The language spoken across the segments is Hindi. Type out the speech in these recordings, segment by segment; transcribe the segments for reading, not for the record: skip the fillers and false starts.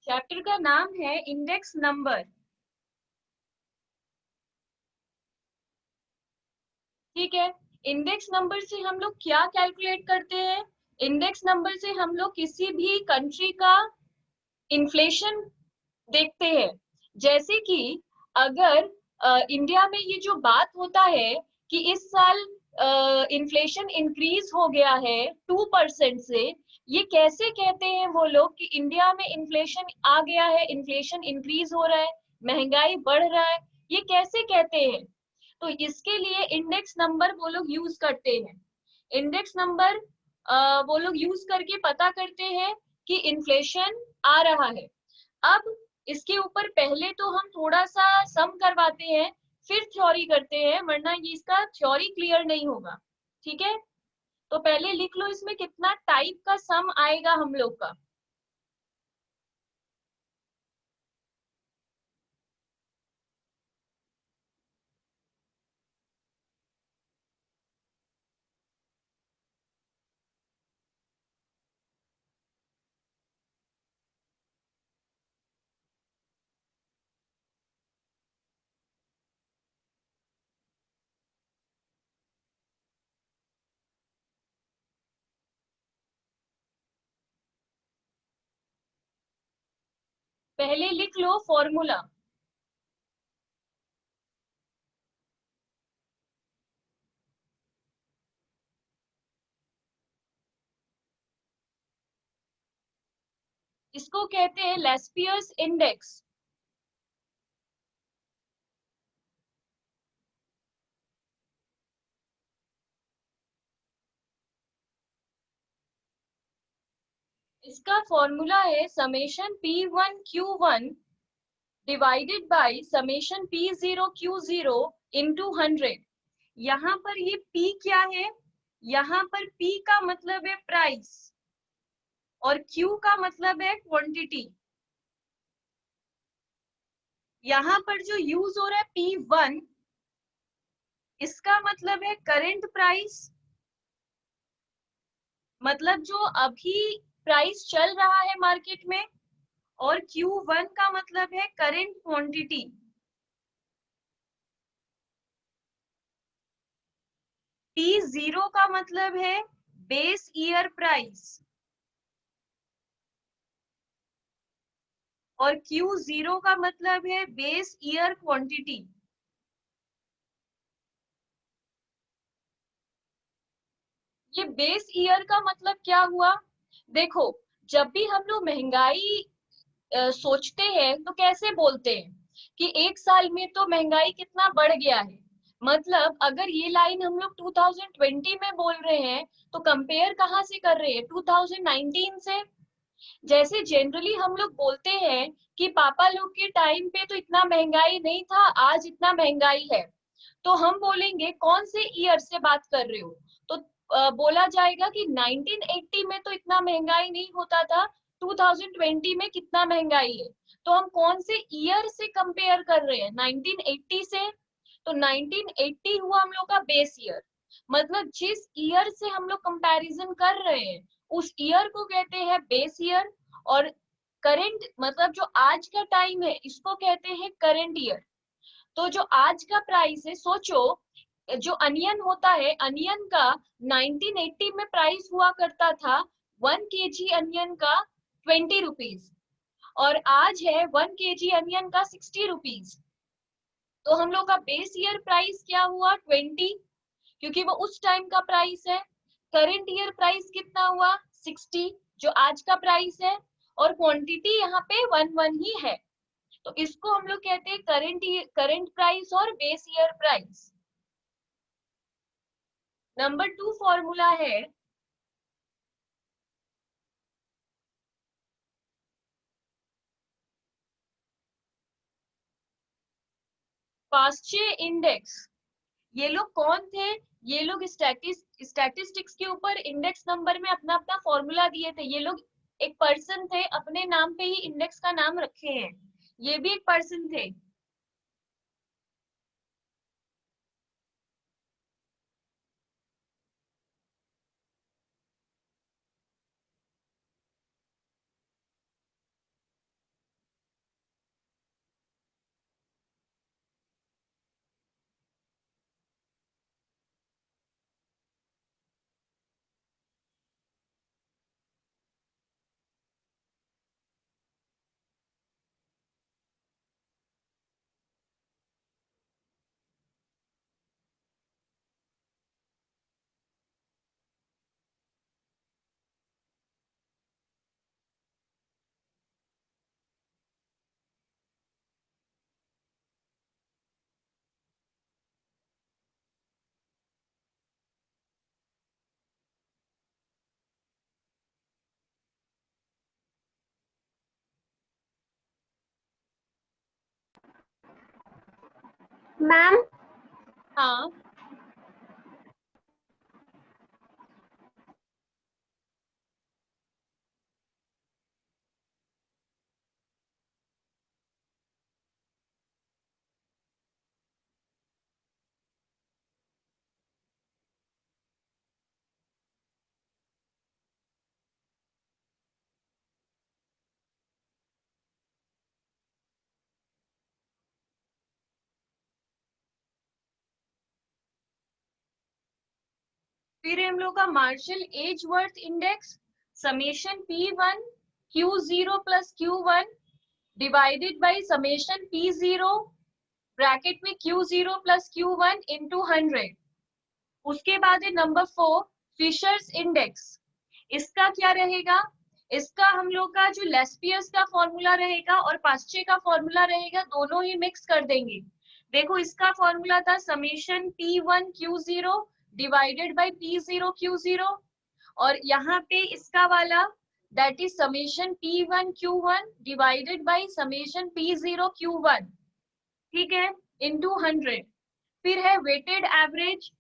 चैप्टर का नाम है इंडेक्स नंबर। ठीक है। इंडेक्स नंबर से हम लोग क्या कैलकुलेट करते हैं? इंडेक्स नंबर से हम लोग किसी भी कंट्री का इन्फ्लेशन देखते हैं। जैसे कि अगर इंडिया में ये जो बात होता है कि इस साल इन्फ्लेशन इंक्रीज हो गया है 2% से, ये कैसे कहते हैं वो लोग कि इंडिया में इन्फ्लेशन आ गया है, इन्फ्लेशन इंक्रीज हो रहा है, महंगाई बढ़ रहा है, ये कैसे कहते हैं? तो इसके लिए इंडेक्स नंबर वो लोग यूज करते हैं। इंडेक्स नंबर वो लोग यूज करके पता करते हैं कि इन्फ्लेशन आ रहा है। अब इसके ऊपर पहले तो हम थोड़ा सा सम करवाते हैं, फिर थ्योरी करते हैं, वरना ये इसका थ्योरी क्लियर नहीं होगा। ठीक है। तो पहले लिख लो इसमें कितना टाइप का सम आएगा हम लोग का। पहले लिख लो फॉर्मूला। इसको कहते हैं लेस्पियस इंडेक्स। इसका फॉर्मूला है summation P1Q1 divided by summation P0Q0 into 100। यहाँ पर ये P क्या है? यहाँ पर P का मतलब है प्राइस और Q का मतलब है क्वांटिटी। यहाँ पर जो यूज हो रहा है P1, इसका मतलब है करंट प्राइस, मतलब जो अभी प्राइस चल रहा है मार्केट में। और Q1 का मतलब है करंट क्वांटिटी। P0 का मतलब है बेस ईयर प्राइस और Q0 का मतलब है बेस ईयर क्वांटिटी। ये बेस ईयर का मतलब क्या हुआ? देखो, जब भी हम लोग महंगाई सोचते हैं तो कैसे बोलते हैं कि एक साल में तो महंगाई कितना बढ़ गया है। मतलब अगर ये लाइन हम लोग 2020 में बोल रहे हैं तो कंपेयर कहाँ से कर रहे हैं? 2019 से। जैसे जनरली हम लोग बोलते हैं कि पापा लोग के टाइम पे तो इतना महंगाई नहीं था, आज इतना महंगाई है, तो हम बोलेंगे कौन से ईयर से बात कर रहे हो? तो बोला जाएगा कि 1980 में तो इतना महंगाई नहीं होता था, 2020 में कितना महंगाई है। तो हम कौन से ईयर से कंपेयर कर रहे हैं? 1980 से। तो 1980 हुआ हम लोग का बेस ईयर। मतलब जिस ईयर से हम लोग कंपैरिजन कर रहे हैं उस ईयर को कहते हैं बेस ईयर। और करंट मतलब जो आज का टाइम है इसको कहते हैं करंट ईयर। तो जो आज का प्राइस है, सोचो, जो अनियन होता है, अनियन का 1980 में प्राइस हुआ करता था 1 kg अनियन का 20 रुपीज, और आज है 1 kg अनियन का 60 रुपीज। तो हम लोग का बेस ईयर प्राइस क्या हुआ? 20, क्योंकि वो उस टाइम का प्राइस है। करंट ईयर प्राइस कितना हुआ? 60, जो आज का प्राइस है। और क्वांटिटी यहाँ पे 1 ही है। तो इसको हम लोग कहते हैं करंट प्राइस और base year price. Number 2 formula है पास्चे इंडेक्स। ये लोग कौन थे? ये लोग स्टैटिस्टिक्स के ऊपर इंडेक्स नंबर में अपना अपना फॉर्मूला दिए थे। ये लोग एक पर्सन थे, अपने नाम पे ही इंडेक्स का नाम रखे हैं। ये भी एक पर्सन थे। मैम हाँ, फिर हम लोग का Marshall Edgeworth index summation P1 Q0 plus Q1 divided by summation P0 bracket में Q0 प्लस Q1 इंटू 100। उसके बाद है नंबर 4 फिशर्स इंडेक्स। इसका क्या रहेगा? इसका हम लोग का जो लेस्पियस का फॉर्मूला रहेगा और पास्चे का फॉर्मूला रहेगा, दोनों ही मिक्स कर देंगे। देखो इसका फॉर्मूला था summation P1 Q0 divided by P0 Q0, और यहाँ पे इसका वाला that is summation P1 Q1 divided by summation P0 Q1, ठीक है, इनटू 100। फिर है वेटेड एवरेज।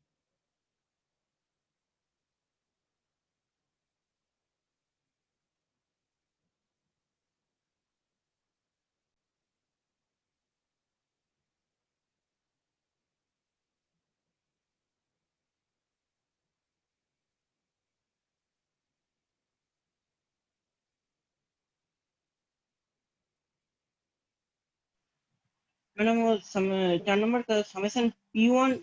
मैडम वो 4 नंबर का summation P1।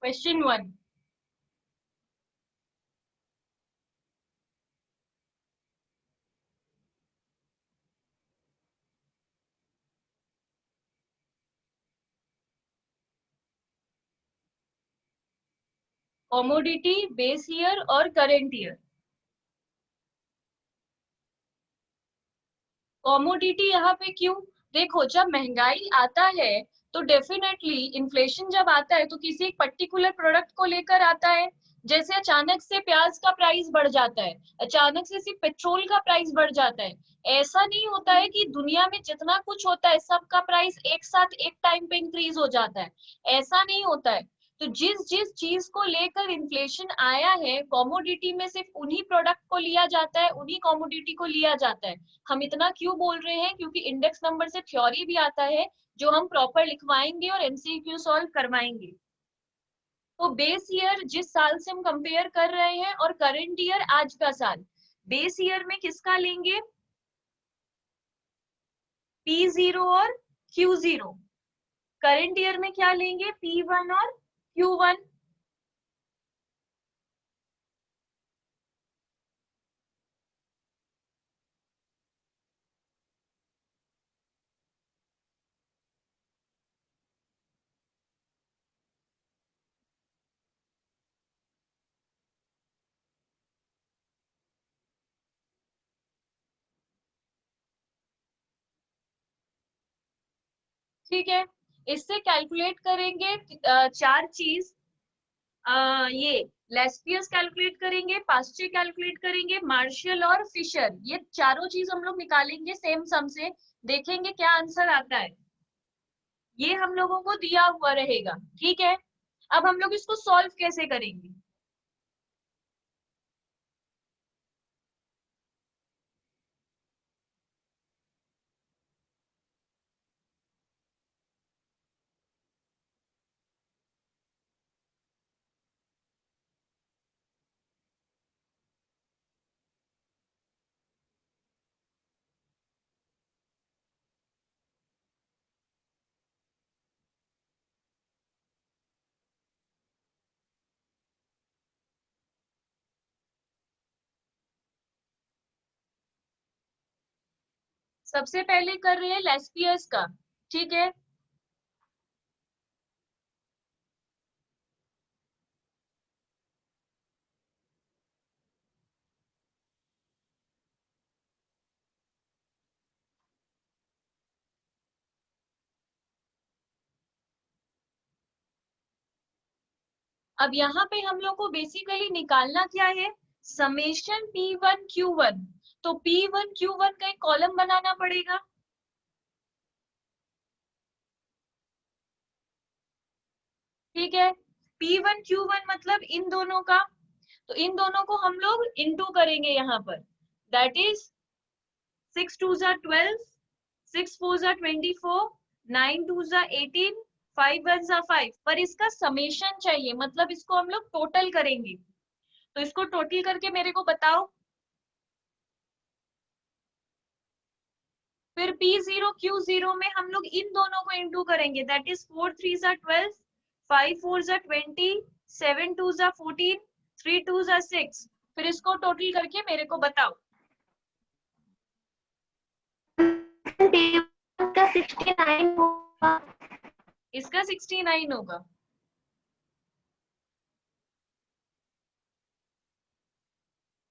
Question 1, commodity, base year और करेंट ईयर। कॉमोडिटी यहाँ पे क्यों? देखो जब महंगाई आता है तो डेफिनेटली इन्फ्लेशन जब आता है तो किसी एक पर्टिकुलर प्रोडक्ट को लेकर आता है। जैसे अचानक से प्याज का प्राइस बढ़ जाता है, अचानक से सिर्फ पेट्रोल का प्राइस बढ़ जाता है। ऐसा नहीं होता है कि दुनिया में जितना कुछ होता है सबका प्राइस एक साथ एक टाइम पे इंक्रीज हो जाता है, ऐसा नहीं होता है। तो जिस जिस चीज को लेकर इन्फ्लेशन आया है, कॉमोडिटी में सिर्फ उन्हीं प्रोडक्ट को लिया जाता है, उन्हीं कॉमोडिटी को लिया जाता है। हम इतना क्यों बोल रहे हैं? क्योंकि इंडेक्स नंबर से थ्योरी भी आता है जो हम प्रॉपर लिखवाएंगे और एमसीक्यू सॉल्व करवाएंगे। तो बेस ईयर जिस साल से हम कंपेयर कर रहे हैं और करंट ईयर आज का साल, बेस ईयर में किसका लेंगे, P0 और Q0। करंट ईयर में क्या लेंगे, P1 और Q1। ठीक है, इससे कैलकुलेट करेंगे चार चीज। ये लेस्पियस कैलकुलेट करेंगे, पास्चे कैलकुलेट करेंगे, मार्शल और फिशर, ये चारों चीज हम लोग निकालेंगे सेम सम से, देखेंगे क्या आंसर आता है। ये हम लोगों को दिया हुआ रहेगा, ठीक है। अब हम लोग इसको सॉल्व कैसे करेंगे। सबसे पहले कर रहे हैं लेस्पियस का, ठीक है। अब यहाँ पे हम लोग को बेसिकली निकालना क्या है, समेशन P1 Q1। तो P1 Q1 का एक कॉलम बनाना पड़ेगा, ठीक है। P1 Q1 मतलब इन दोनों का, तो इन दोनों को हम लोग इनटू करेंगे यहाँ पर, दैट इज 6 2 जा 12, 6 4 जा 24, 9 2 जा 18, 5 1 जा 5। पर इसका समेशन चाहिए, मतलब इसको हम लोग टोटल करेंगे, तो इसको टोटल करके मेरे को बताओ। फिर P0 Q0 में हम लोग इन दोनों को इंटू करेंगे, दैट इज 4 3 जा 12, 5 4 जा 20, 7 2 जा 14, 3 2 जा 6। फिर इसको टोटल करके मेरे को बताओ। का 69 होगा। इसका 69 होगा,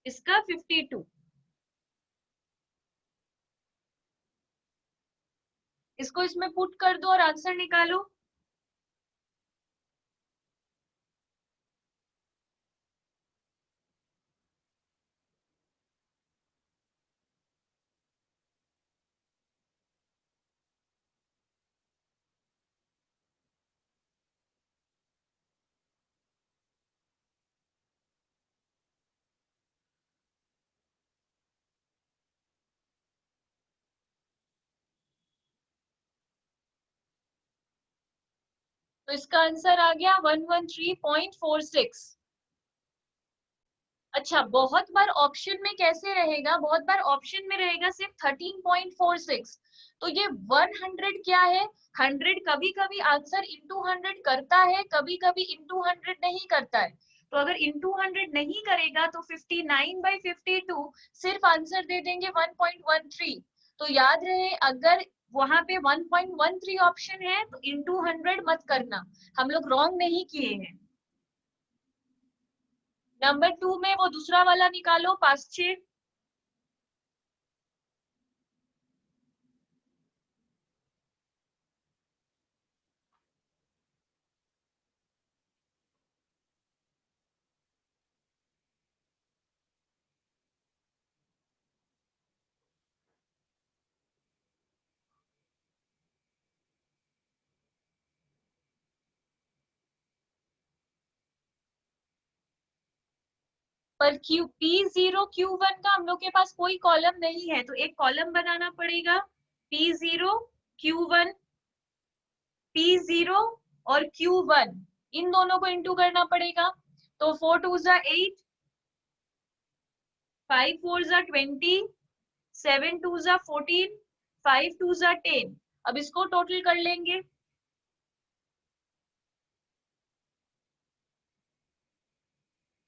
इसका 52। इसको इसमें पुट कर दो और आंसर निकालो। तो इसका आंसर आ गया 113.46। अच्छा, बहुत बार ऑप्शन में कैसे रहेगा, बहुत बार ऑप्शन में रहेगा सिर्फ 13.46। तो ये 100 क्या है, 100 कभी कभी आंसर इंटू 100 करता है, कभी कभी इंटू 100 नहीं करता है। तो अगर इंटू 100 नहीं करेगा तो 59/52 सिर्फ आंसर दे देंगे 1.13। तो याद रहे, अगर वहां पे 1.13 ऑप्शन है तो इंटू 100 मत करना, हम लोग रॉन्ग नहीं किए हैं। नंबर 2 में वो दूसरा वाला निकालो, पास्चे। पर P0 Q1 का हम लोग के पास कोई कॉलम नहीं है, तो एक कॉलम बनाना पड़ेगा, P0 Q1, P0 और Q1। इन दोनों को इंटू करना पड़ेगा। तो 4 2 जा 8, 5 4 जा 20, 7 2 जा 14, 5 2 जा 10। अब इसको टोटल कर लेंगे।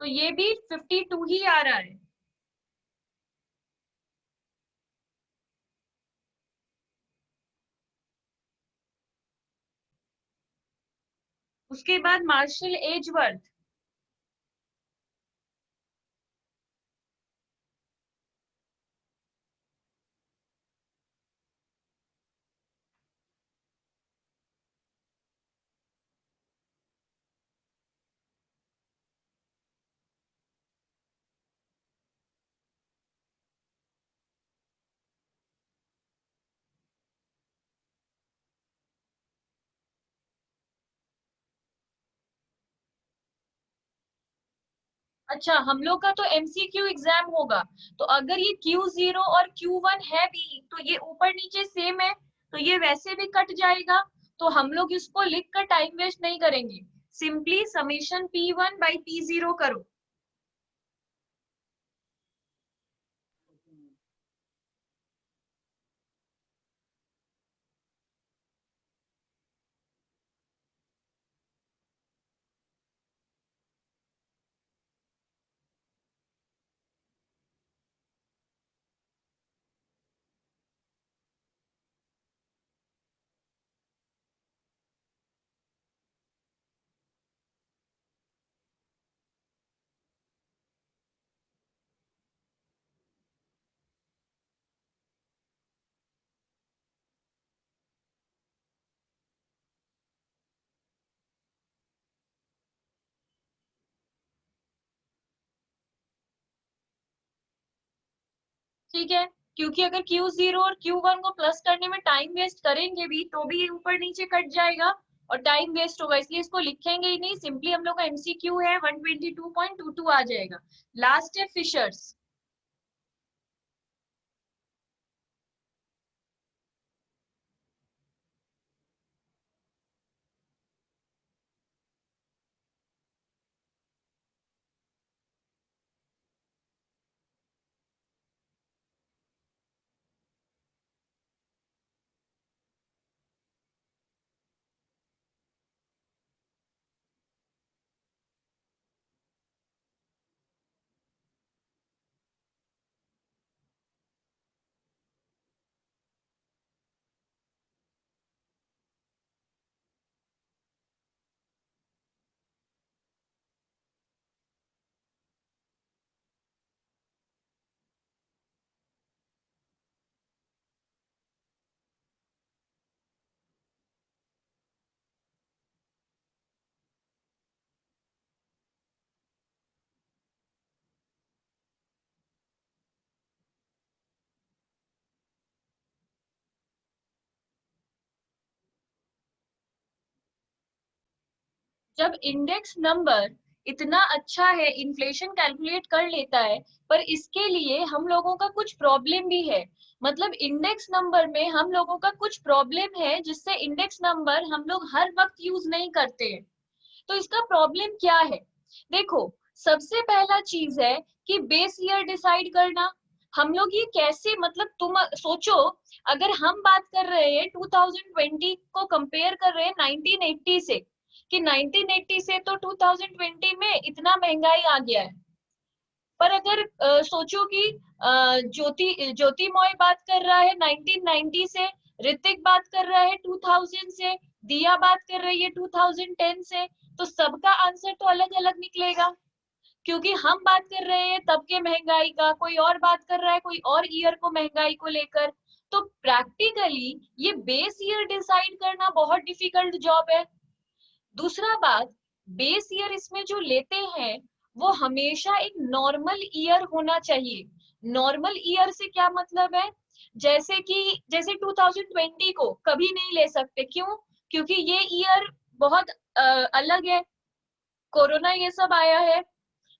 तो ये भी 52 ही आ रहा है। उसके बाद मार्शल एजवर्थ, अच्छा हम लोग का तो एमसीक्यू एग्जाम होगा, तो अगर ये Q0 और Q1 है भी तो ये ऊपर नीचे सेम है, तो ये वैसे भी कट जाएगा। तो हम लोग इसको लिख कर टाइम वेस्ट नहीं करेंगे, simply summation P1 by P0 करो। ठीक है, क्योंकि अगर Q0 और Q1 को प्लस करने में टाइम वेस्ट करेंगे भी तो भी ये ऊपर नीचे कट जाएगा और टाइम वेस्ट होगा, इसलिए इसको लिखेंगे ही नहीं, सिंपली हम लोग का एमसीक्यू है 122.22 आ जाएगा। लास्ट है फिशर्स। जब इंडेक्स नंबर इतना अच्छा है, इन्फ्लेशन कैलकुलेट कर लेता है, पर इसके लिए हम लोगों का कुछ प्रॉब्लम भी है। मतलब इंडेक्स नंबर में हम लोगों का कुछ प्रॉब्लम है जिससे इंडेक्स नंबर हम लोग हर वक्त यूज नहीं करते हैं। तो इसका प्रॉब्लम क्या है? देखो, सबसे पहला चीज है कि बेस ईयर डिसाइड करना। हम लोग ये कैसे, मतलब तुम सोचो, अगर हम बात कर रहे हैं 2020 को कंपेयर कर रहे हैं 1980 से, कि 1980 से तो 2020 में इतना महंगाई आ गया है। पर अगर सोचो कि ज्योति ज्योतिमॉय बात कर रहा है 1990 से, ऋतिक बात कर रहा है 2000 से, दिया बात कर रही है 2010 से, तो सबका आंसर तो अलग अलग निकलेगा, क्योंकि हम बात कर रहे हैं तब के महंगाई का, कोई और बात कर रहा है कोई और ईयर को महंगाई को लेकर। तो प्रैक्टिकली ये बेस ईयर डिसाइड करना बहुत डिफिकल्ट जॉब है। दूसरा बात, बेस ईयर इसमें जो लेते हैं वो हमेशा एक नॉर्मल ईयर होना चाहिए। नॉर्मल ईयर से क्या मतलब है? जैसे 2020 को कभी नहीं ले सकते, क्यों? क्योंकि ये ईयर बहुत अलग है, कोरोना ये सब आया है।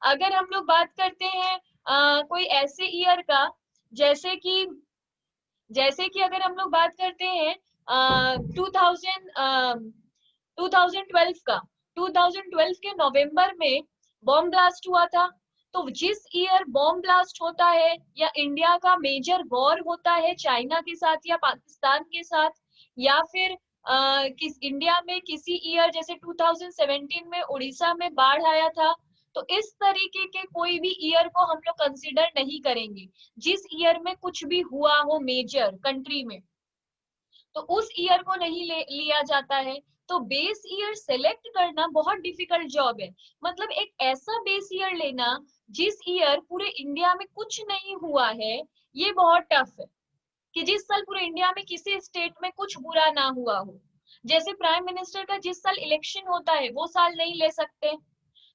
अगर हम लोग बात करते हैं कोई ऐसे ईयर का, जैसे कि अगर हम लोग बात करते हैं 2012 का, 2012 के नवंबर में बॉम्ब ब्लास्ट हुआ था। तो जिस ईयर बॉम्ब ब्लास्ट होता है या इंडिया का मेजर वॉर होता है चाइना के साथ या पाकिस्तान के साथ, या फिर इंडिया में किसी ईयर जैसे 2017 में उड़ीसा में बाढ़ आया था, तो इस तरीके के कोई भी ईयर को हम लोग कंसिडर नहीं करेंगे। जिस ईयर में कुछ भी हुआ हो मेजर कंट्री में, तो उस ईयर को नहीं लिया जाता है। तो बेस ईयर सेलेक्ट करना बहुत डिफिकल्ट जॉब है। मतलब एक ऐसा बेस ईयर लेना जिस ईयर पूरे इंडिया में कुछ नहीं हुआ है, ये बहुत टफ है। कि जिस साल पूरे इंडिया में किसी स्टेट में कुछ बुरा ना हुआ हो, जैसे प्राइम मिनिस्टर का जिस साल इलेक्शन होता है वो साल नहीं ले सकते।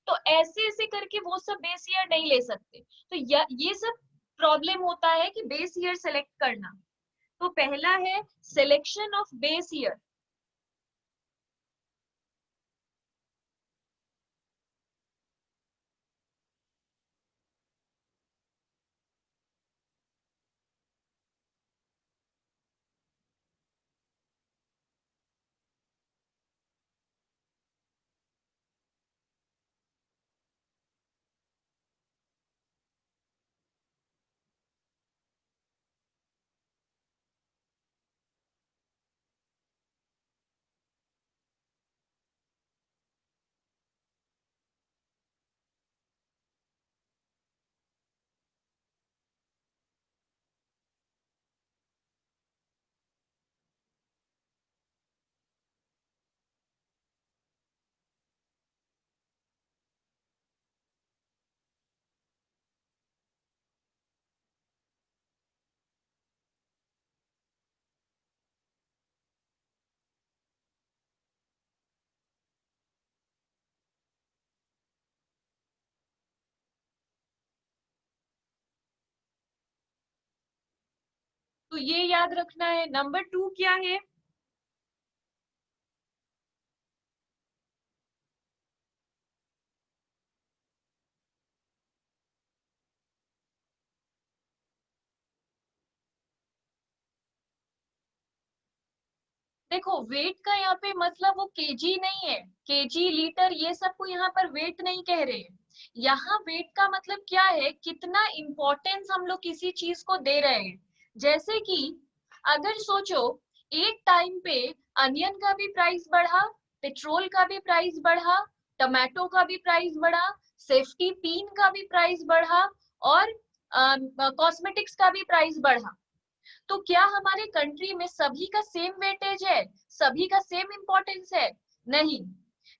तो ऐसे ऐसे करके वो सब बेस ईयर नहीं ले सकते। तो ये सब प्रॉब्लम होता है कि बेस ईयर सेलेक्ट करना। तो पहला है सिलेक्शन ऑफ बेस ईयर। तो ये याद रखना है। नंबर 2 क्या है? देखो वेट का यहाँ पे मतलब वो केजी नहीं है, केजी लीटर ये सब को यहाँ पर वेट नहीं कह रहे हैं। यहाँ वेट का मतलब क्या है, कितना इंपॉर्टेंस हम लोग किसी चीज को दे रहे हैं। जैसे कि अगर सोचो एक टाइम पे अनियन का भी प्राइस बढ़ा, पेट्रोल का भी प्राइस बढ़ा, टमाटो का भी प्राइस बढ़ा, सेफ्टी पिन का भी प्राइस बढ़ा, और कॉस्मेटिक्स का भी प्राइस बढ़ा। तो क्या हमारे कंट्री में सभी का सेम वेटेज है, सभी का सेम इंपॉर्टेंस है? नहीं।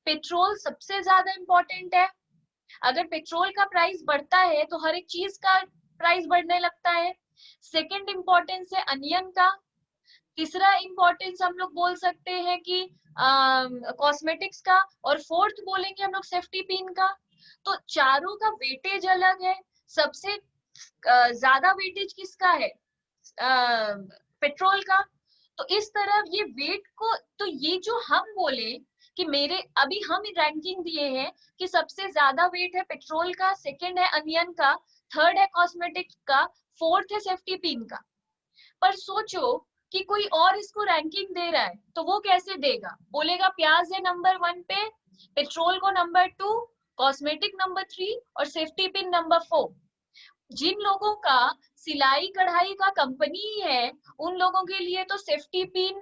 पेट्रोल सबसे ज्यादा इंपॉर्टेंट है। अगर पेट्रोल का प्राइस बढ़ता है तो हर एक चीज का प्राइस बढ़ने लगता है। सेकंड इंपॉर्टेंस है अनियन का। तीसरा इंपॉर्टेंस हम लोग बोल सकते हैं कि कॉस्मेटिक्स का, और फोर्थ बोलेंगे हम लोग सेफ्टी पिन का। तो चारों का वेटेज अलग है। सबसे ज्यादा वेटेज किसका है? पेट्रोल का। तो इस तरह ये वेट को, तो ये जो हम बोले कि मेरे अभी हम रैंकिंग दिए हैं कि सबसे ज्यादा वेट है पेट्रोल का, सेकंड है अनियन का, थर्ड है कॉस्मेटिक्स का, फोर्थ है सेफ्टी पिन का। पर सोचो कि कोई और इसको रैंकिंग दे रहा है तो वो कैसे देगा? बोलेगा प्याज है नंबर 1 पे, पेट्रोल को नंबर 2, कॉस्मेटिक नंबर 3 और सेफ्टी पिन नंबर 4। जिन लोगों का सिलाई कढ़ाई का कंपनी है उन लोगों के लिए तो सेफ्टी पिन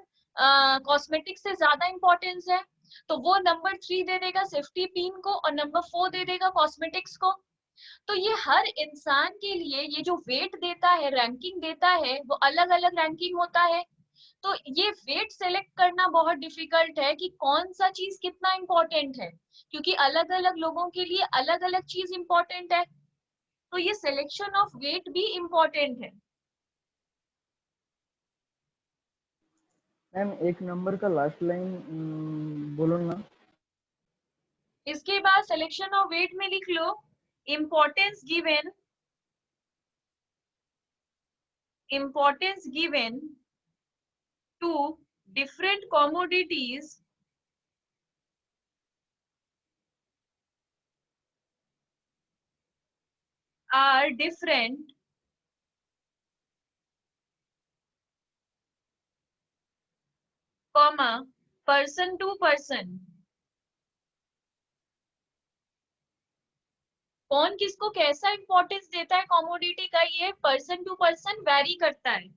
कॉस्मेटिक से ज्यादा इंपॉर्टेंस है। तो वो नंबर 3 दे देगा सेफ्टी पिन को और नंबर 4 दे देगा कॉस्मेटिक्स को। तो ये हर इंसान के लिए ये जो वेट देता है, रैंकिंग देता है, वो अलग अलग रैंकिंग होता है। तो ये वेट सेलेक्ट करना बहुत डिफिकल्ट है कि कौन सा चीज कितना इंपॉर्टेंट है, क्योंकि अलग अलग लोगों के लिए अलग अलग चीज इंपॉर्टेंट है। तो ये सिलेक्शन ऑफ वेट भी इम्पोर्टेंट है। मैम एक नंबर का लास्ट लाइन बोलो ना। इसके बाद सिलेक्शन ऑफ वेट में लिख लो importance given to different commodities are different comma person to person कौन किसको कैसा इंपॉर्टेंस देता है कमोडिटी का, ये पर्सन टू पर्सन वैरी करता है।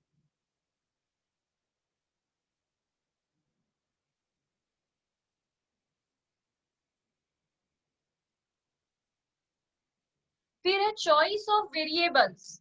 फिर है चॉइस ऑफ वेरिएबल्स।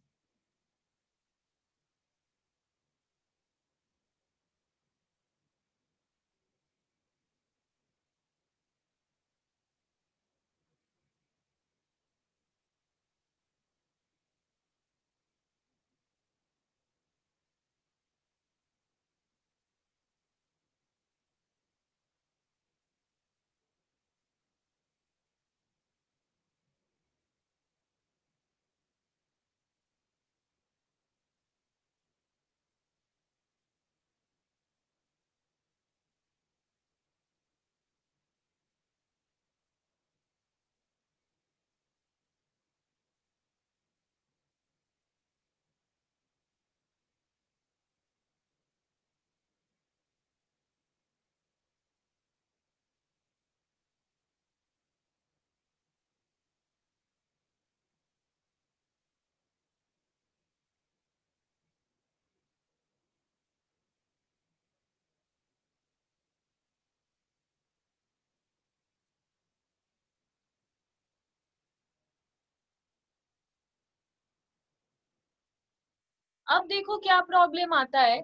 अब देखो क्या प्रॉब्लम आता है,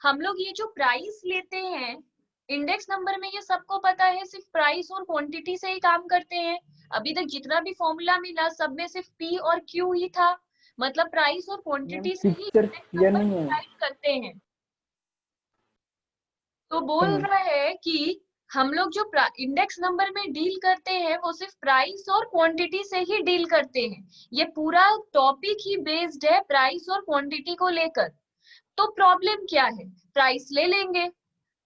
हम लोग ये जो प्राइस लेते हैं इंडेक्स नंबर में, ये सबको पता है सिर्फ प्राइस और क्वांटिटी से ही काम करते हैं। अभी तक जितना भी फॉर्मूला मिला सब में सिर्फ पी और क्यू ही था, मतलब प्राइस और मैम क्वांटिटी से ही पिक्चर इंडेक्स क्लियर नंबर नहीं है। डिसाइड करते हैं। तो बोल रहा है कि हम लोग जो इंडेक्स नंबर में डील करते हैं वो सिर्फ प्राइस और क्वांटिटी से ही डील करते हैं। ये पूरा टॉपिक ही बेस्ड है प्राइस और क्वांटिटी को लेकर। तो प्रॉब्लम क्या है, प्राइस ले लेंगे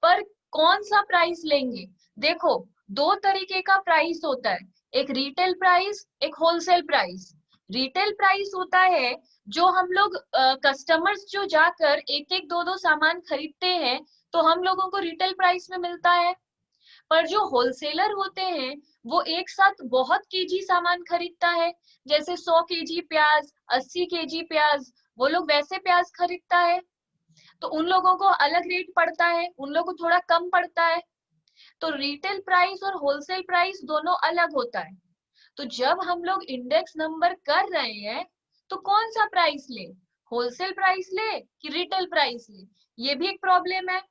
पर कौन सा प्राइस लेंगे। देखो दो तरीके का प्राइस होता है, एक रिटेल प्राइस एक होलसेल प्राइस। रिटेल प्राइस होता है जो हम लोग कस्टमर्स जो जाकर एक एक दो दो सामान खरीदते हैं तो हम लोगों को रिटेल प्राइस में मिलता है। पर जो होलसेलर होते हैं वो एक साथ बहुत केजी सामान खरीदता है, जैसे 100 केजी प्याज, 80 केजी प्याज, वो लोग वैसे प्याज खरीदता है तो उन लोगों को अलग रेट पड़ता है, उन लोगों को थोड़ा कम पड़ता है। तो रिटेल प्राइस और होलसेल प्राइस दोनों अलग होता है। तो जब हम लोग इंडेक्स नंबर कर रहे हैं तो कौन सा प्राइस ले, होलसेल प्राइस ले कि रिटेल प्राइस ले, ये भी एक प्रॉब्लम है।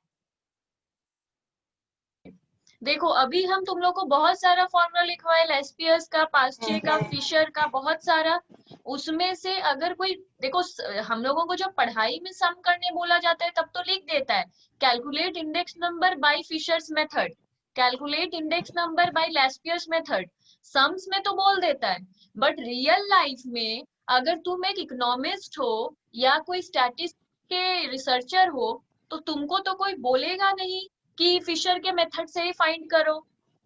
देखो अभी हम तुम लोग को बहुत सारा फॉर्मूला लिखवाए, लेस्पियस का, पास्चे का, फिशर का, बहुत सारा। उसमें से अगर कोई देखो हम लोगों को जब पढ़ाई में सम करने बोला जाता है तब तो लिख देता है calculate index number by Fisher's method, calculate index number by Laspeyres method, sums में तो बोल देता है। बट रियल लाइफ में अगर तुम एक इकोनॉमिस्ट हो या कोई स्टैटिस्टिक्स के रिसर्चर हो तो तुमको तो कोई बोलेगा नहीं कि फिशर के मेथड से ही फाइंड करो,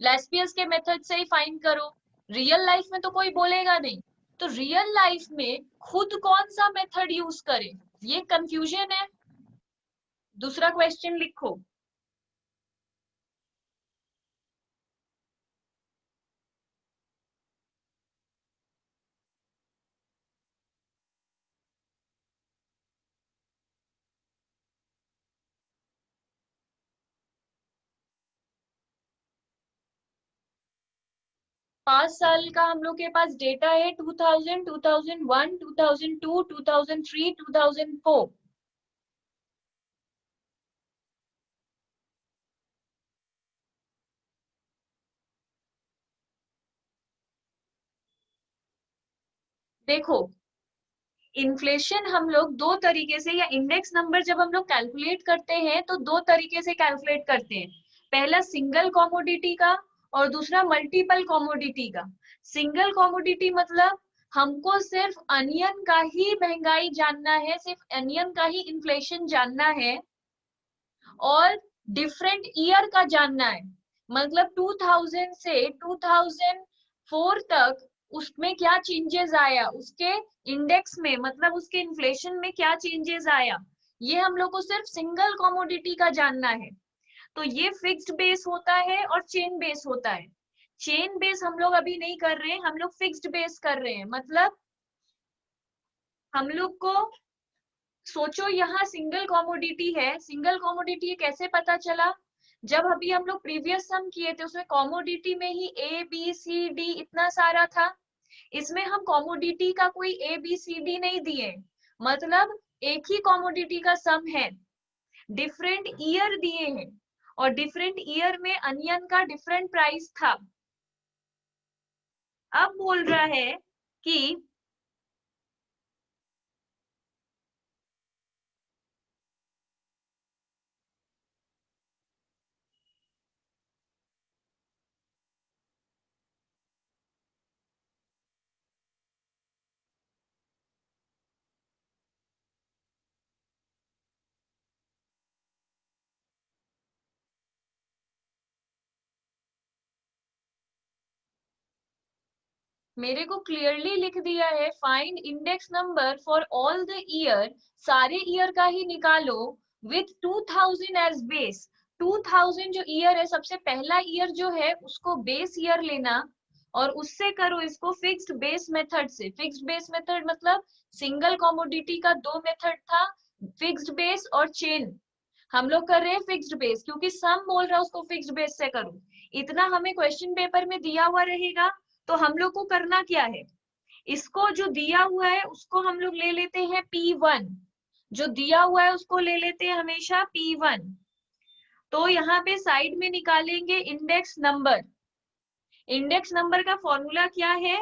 लेस्पियस के मेथड से ही फाइंड करो। रियल लाइफ में तो कोई बोलेगा नहीं। तो रियल लाइफ में खुद कौन सा मेथड यूज करे, ये कंफ्यूजन है। दूसरा क्वेश्चन लिखो। पांच साल का हम लोग के पास डेटा है, 2000, 2001, 2002, 2003, 2004। देखो इन्फ्लेशन हम लोग दो तरीके से, या इंडेक्स नंबर जब हम लोग कैलकुलेट करते हैं तो दो तरीके से कैलकुलेट करते हैं। पहला सिंगल कॉमोडिटी का और दूसरा मल्टीपल कॉमोडिटी का। सिंगल कॉमोडिटी मतलब हमको सिर्फ अनियन का ही महंगाई जानना है, सिर्फ अनियन का ही इन्फ्लेशन जानना है और डिफरेंट ईयर का जानना है। मतलब 2000 से 2004 तक उसमें क्या चेंजेस आया, उसके इंडेक्स में मतलब उसके इन्फ्लेशन में क्या चेंजेस आया, ये हम लोग को सिर्फ सिंगल कॉमोडिटी का जानना है। तो ये फिक्स्ड बेस होता है और चेन बेस होता है। चेन बेस हम लोग अभी नहीं कर रहे हैं, हम लोग फिक्स्ड बेस कर रहे हैं। मतलब हम लोग को सोचो यहाँ सिंगल कॉमोडिटी है, सिंगल कॉमोडिटी कैसे पता चला? जब अभी हम लोग प्रीवियस सम किए थे उसमें कॉमोडिटी में ही ए बी सी डी इतना सारा था, इसमें हम कॉमोडिटी का कोई ए बी सी डी नहीं दिए, मतलब एक ही कॉमोडिटी का सम है, डिफरेंट ईयर दिए हैं और डिफरेंट ईयर में अनियन का डिफरेंट प्राइस था। अब बोल रहा है कि मेरे को क्लियरली लिख दिया है find index number for all the year, सारे ईयर का ही निकालो विथ 2000 एज बेस। 2000 जो ईयर है, सबसे पहला ईयर जो है उसको बेस ईयर लेना और उससे करो इसको फिक्स्ड बेस मेथड से। फिक्स्ड बेस मेथड मतलब सिंगल कॉमोडिटी का दो मेथड था, फिक्स्ड बेस और चेन। हम लोग कर रहे हैं फिक्स्ड बेस क्योंकि सम बोल रहा है उसको फिक्स्ड बेस से करो। इतना हमें क्वेश्चन पेपर में दिया हुआ रहेगा, तो हम लोग को करना क्या है, इसको जो दिया हुआ है उसको हम लोग ले लेते हैं P1, जो दिया हुआ है उसको ले लेते हैं हमेशा P1। तो यहाँ पे साइड में निकालेंगे इंडेक्स नंबर। इंडेक्स नंबर का फॉर्मूला क्या है?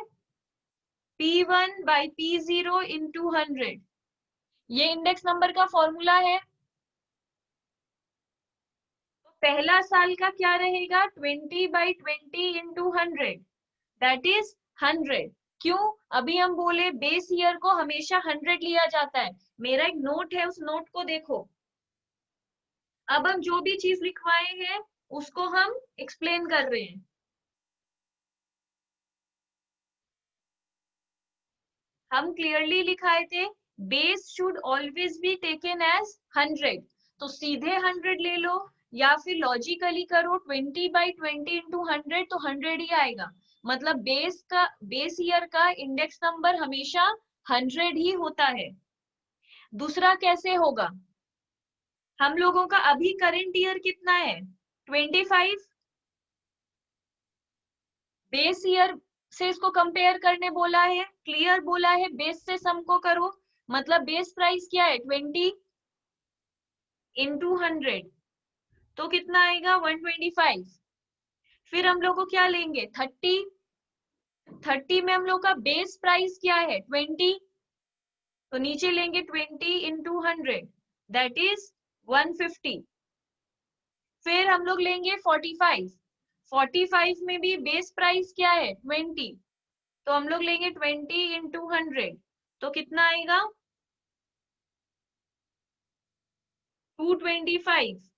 P1 बाई P0 इंटू 100, ये इंडेक्स नंबर का फॉर्मूला है। तो पहला साल का क्या रहेगा? 20 बाई 20 इंटू 100, दैट इज 100। क्यों? अभी हम बोले बेस ईयर को हमेशा 100 लिया जाता है। मेरा एक नोट है, उस नोट को देखो। अब हम जो भी चीज लिखवाए हैं उसको हम एक्सप्लेन कर रहे हैं। हम क्लियरली लिखाए थे base should always be taken as 100, तो सीधे 100 ले लो या फिर लॉजिकली करो 20 बाई 20 इंटू 100, तो 100 ही आएगा। मतलब बेस ईयर का इंडेक्स नंबर हमेशा 100 ही होता है। दूसरा कैसे होगा? हम लोगों का अभी करंट ईयर कितना है? 25। बेस ईयर से इसको कंपेयर करने बोला है, क्लियर बोला है बेस से सम को करो, मतलब बेस प्राइस क्या है? 20 इंटू 100, तो कितना आएगा? 125। फिर हम लोग को क्या लेंगे? 30। 30 में हम लोग का बेस प्राइस क्या है? 20, तो नीचे लेंगे 20 इंटू 100, दैट इज 150। फिर हम लोग लेंगे 45। 45 में भी बेस प्राइस क्या है? 20, तो हम लोग लेंगे 20 इंटू 100, तो कितना आएगा? 225।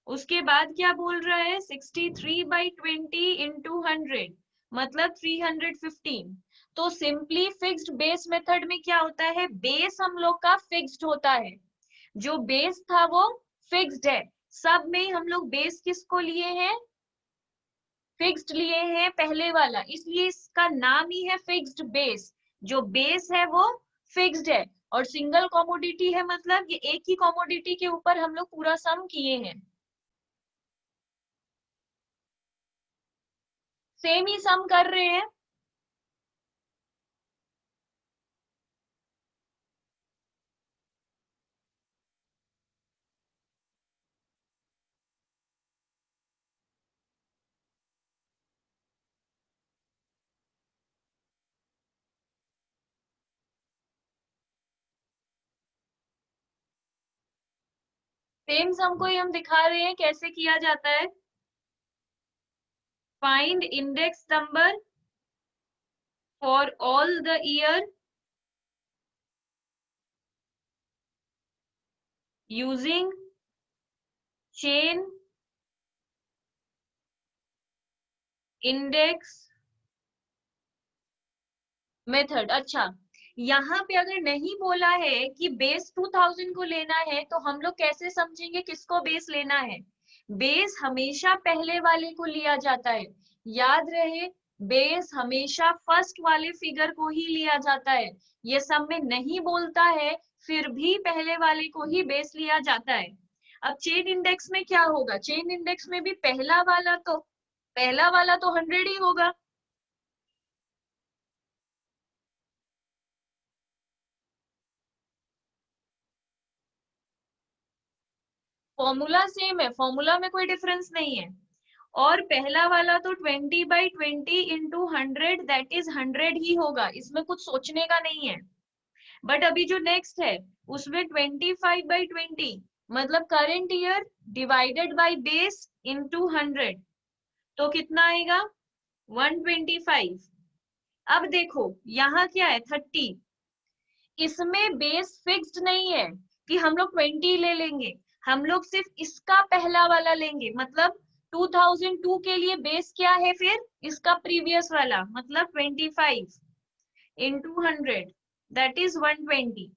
उसके बाद क्या बोल रहा है? 63 बाई 20 इंटू 100, मतलब 315। तो सिंपली फिक्स्ड बेस मेथड में क्या होता है? बेस हम लोग का फिक्स्ड होता है, जो बेस था वो फिक्स्ड है। सब में हम लोग बेस किसको लिए हैं? फिक्स्ड लिए हैं, पहले वाला, इसलिए इसका नाम ही है फिक्स्ड बेस। जो बेस है वो फिक्स्ड है और सिंगल कॉमोडिटी है, मतलब ये एक ही कॉमोडिटी के ऊपर हम लोग पूरा सम किए हैं। सेम ही सम कर रहे हैं। सेम सम को ही हम दिखा रहे हैं कैसे किया जाता है। Find index number for all the year using chain index method. अच्छा, यहाँ पे अगर नहीं बोला है कि बेस 2000 को लेना है, तो हम लोग कैसे समझेंगे किसको बेस लेना है? बेस हमेशा पहले वाले को लिया जाता है। याद रहे बेस हमेशा फर्स्ट वाले फिगर को ही लिया जाता है, ये सब में नहीं बोलता है फिर भी पहले वाले को ही बेस लिया जाता है। अब चेन इंडेक्स में क्या होगा, चेन इंडेक्स में भी पहला वाला तो 100 ही होगा। फॉर्मूला सेम है, फॉर्मूला में कोई डिफरेंस नहीं है। और पहला वाला तो 20/20 इंटू 100 दैट इज 100 ही होगा, इसमें कुछ सोचने का नहीं है। बट अभी जो नेक्स्ट है उसमें 25/20 मतलब current year divided by base into 100, तो कितना आएगा 125। अब देखो यहाँ क्या है 30, इसमें बेस फिक्स्ड नहीं है कि हम लोग 20 ले लेंगे, हम लोग सिर्फ इसका पहला वाला लेंगे। मतलब 2002 के लिए बेस क्या है, फिर इसका प्रीवियस वाला मतलब 25 इंटू 100 दैट इज 120।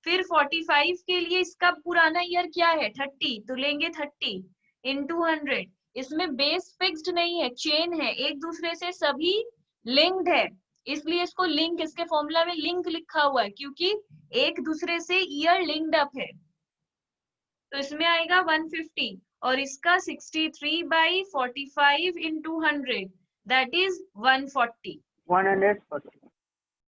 फिर 45 के लिए इसका पुराना ईयर क्या है 30, तो लेंगे 30 इंटू 100। इसमें बेस फिक्स्ड नहीं है, चेन है, एक दूसरे से सभी लिंक्ड है, इसलिए इसको लिंक, इसके फॉर्मूला में लिंक लिखा हुआ है क्योंकि एक दूसरे से ईयर लिंक्ड अप है। तो इसमें आएगा 150 और इसका 63/45 इंटू 100 दैट इज 140। 140